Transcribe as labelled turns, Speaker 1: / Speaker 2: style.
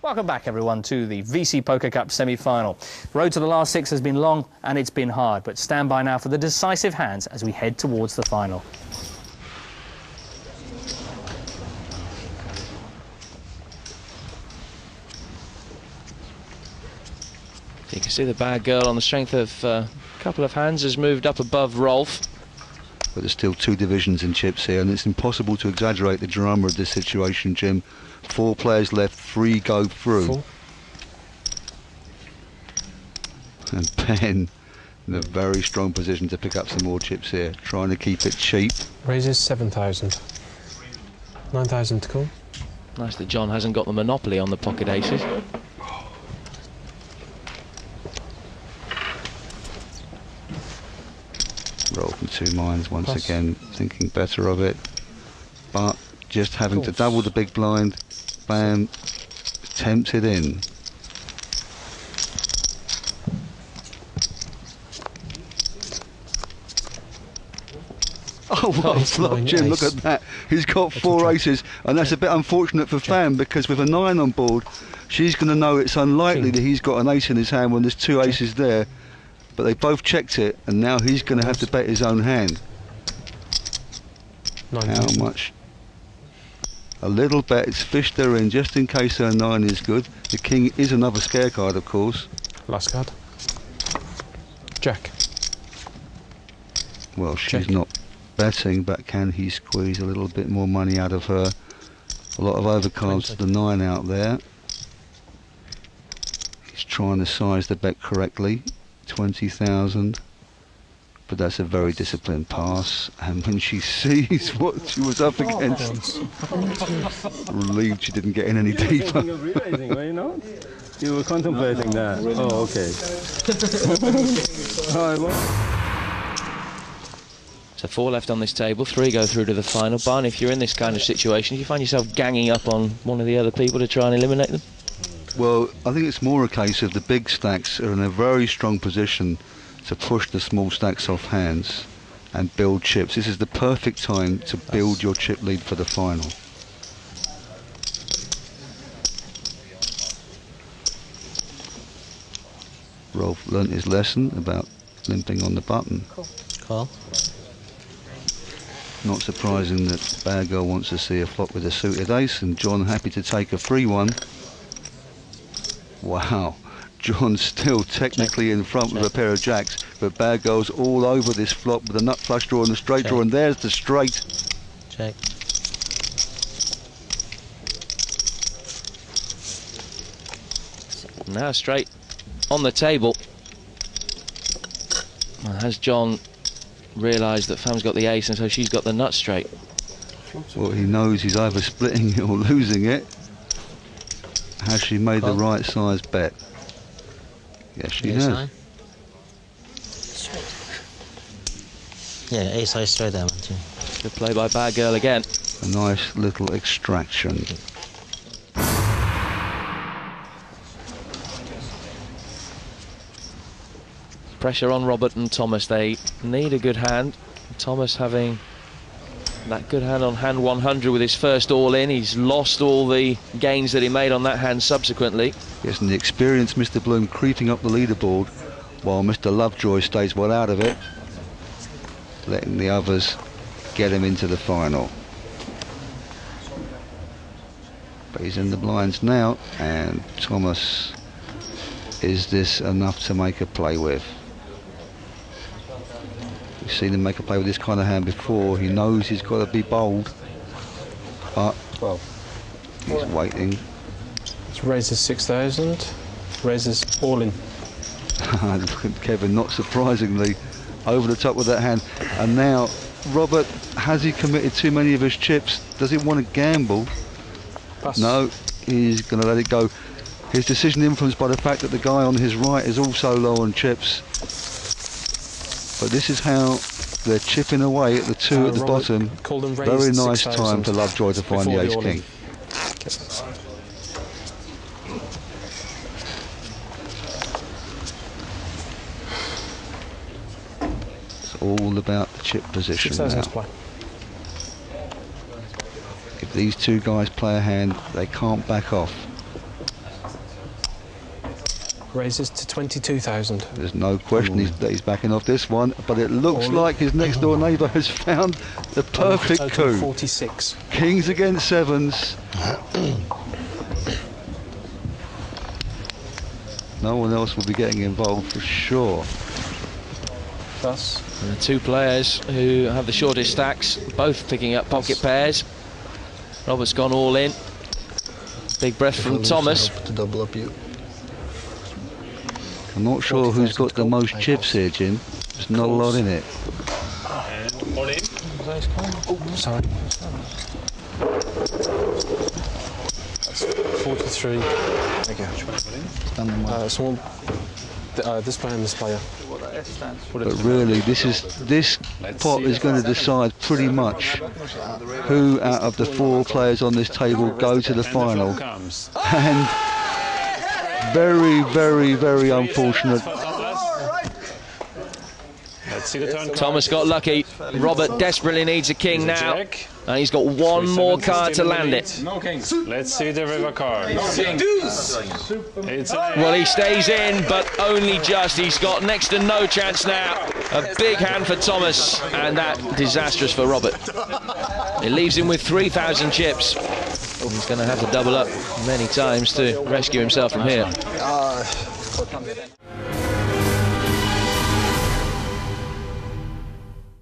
Speaker 1: Welcome back, everyone, to the VC Poker Cup semi-final. The road to the last six has been long and it's been hard, but stand by now for the decisive hands as we head towards the final.
Speaker 2: You can see the bad girl on the strength of a couple of hands has moved up above Rolf.
Speaker 3: But there's still two divisions in chips here, and it's impossible to exaggerate the drama of this situation, Jim. 4 players left, 3 go through.
Speaker 4: 4.
Speaker 3: And Ben in a very strong position to pick up some more chips here, trying to keep it cheap.
Speaker 4: Raises 7,000. 9,000 to call.
Speaker 2: Nice that John hasn't got the monopoly on the pocket aces.
Speaker 3: Rolf in 2 minds once
Speaker 4: Plus.
Speaker 3: again, thinking better of it. But just having to double the big blind, bam, tempted in. Oh, what a flop, Jim, look at that. He's got 4 aces, and that's a bit unfortunate for Fan, because with a 9 on board, she's going to know it's unlikely that he's got an ace in his hand when there's 2 aces there. But they both checked it, and now he's going to have to bet his own hand. How much? A little bet. It's fished her in just in case her 9 is good. The king is another scare card, of course.
Speaker 4: Last card. Jack.
Speaker 3: Well, she's not betting, but can he squeeze a little bit more money out of her? A lot of overcards to the 9 out there. He's trying to size the bet correctly. 20,000, but that's a very disciplined pass, and when she sees what she was up against, relieved she didn't get in any deeper.
Speaker 5: You're realizing, were you not? You were contemplating that. Oh, okay.
Speaker 2: So 4 left on this table, 3 go through to the final. Barney, if you're in this kind of situation, you find yourself ganging up on one of the other people to try and eliminate them?
Speaker 3: Well, I think it's more a case of the big stacks are in a very strong position to push the small stacks off hands and build chips. This is the perfect time to build your chip lead for the final. Rolf learnt his lesson about limping on the button.
Speaker 6: Call.
Speaker 3: Not surprising that Bad Girl wants to see a flop with a suited ace, and John happy to take a free one. Wow, John's still technically in front with a pair of jacks, but Bad Girl's all over this flop with a nut flush draw and a straight draw, and there's the straight.
Speaker 6: Check.
Speaker 2: Now straight on the table. Has John realised that Fam's got the ace and so she's got the nut straight?
Speaker 3: Well, he knows he's either splitting it or losing it. Has she made the right size bet? Yes, she has.
Speaker 6: 9. Straight. Yeah, ace high straight that one too.
Speaker 2: Good play by Bad Girl again.
Speaker 3: A nice little extraction.
Speaker 2: Pressure on Robert and Thomas. They need a good hand. Thomas having that good hand on hand 100 with his first all-in. He's lost all the gains that he made on that hand subsequently.
Speaker 3: Yes, and the experienced Mr. Bloom creeping up the leaderboard while Mr. Lovejoy stays well out of it, letting the others get him into the final. But he's in the blinds now, and Thomas, is this enough to make a play with? We've seen him make a play with this kind of hand before. He knows he's got to be bold, but he's waiting.
Speaker 4: It raises 6,000. Raises all in.
Speaker 3: Kevin, not surprisingly, over the top with that hand. And now, Robert, has he committed too many of his chips? Does he want to gamble?
Speaker 4: Pass.
Speaker 3: No, he's going to let it go. His decision influenced by the fact that the guy on his right is also low on chips. But this is how they're chipping away at the 2 at the bottom. Very nice time for Lovejoy to find the ace king. It's all about the chip position now. If these 2 guys play a hand, they can't back off.
Speaker 4: Raises to 22,000.
Speaker 3: There's no question that he's backing off this one, but it looks like his next door neighbour has found the perfect
Speaker 4: Total
Speaker 3: coup.
Speaker 4: 46.
Speaker 3: Kings against sevens. No one else will be getting involved for sure.
Speaker 4: Thus,
Speaker 2: And the two players who have the shortest stacks, both picking up pocket pairs. Robert's gone all in. Big breath from Thomas.
Speaker 7: To double up you.
Speaker 3: I'm not sure who's got the most chips here, Jim. There's not a lot in it.
Speaker 5: All in.
Speaker 4: oh, sorry. That's 43.
Speaker 7: Okay.
Speaker 4: Someone, this player and this player.
Speaker 3: But really, this pot is going to decide pretty much who out of the 4 players on this table go to the final. And very, very, very unfortunate.
Speaker 5: Let's see the turn.
Speaker 2: Thomas got lucky. Robert desperately needs a king now. And he's got one more card to land it.
Speaker 5: Let's see the river card. It's
Speaker 2: Well, he stays in, but only just. He's got next to no chance now. A big hand for Thomas, and that disastrous for Robert. It leaves him with 3,000 chips. He's going to have to double up many times to rescue himself from here.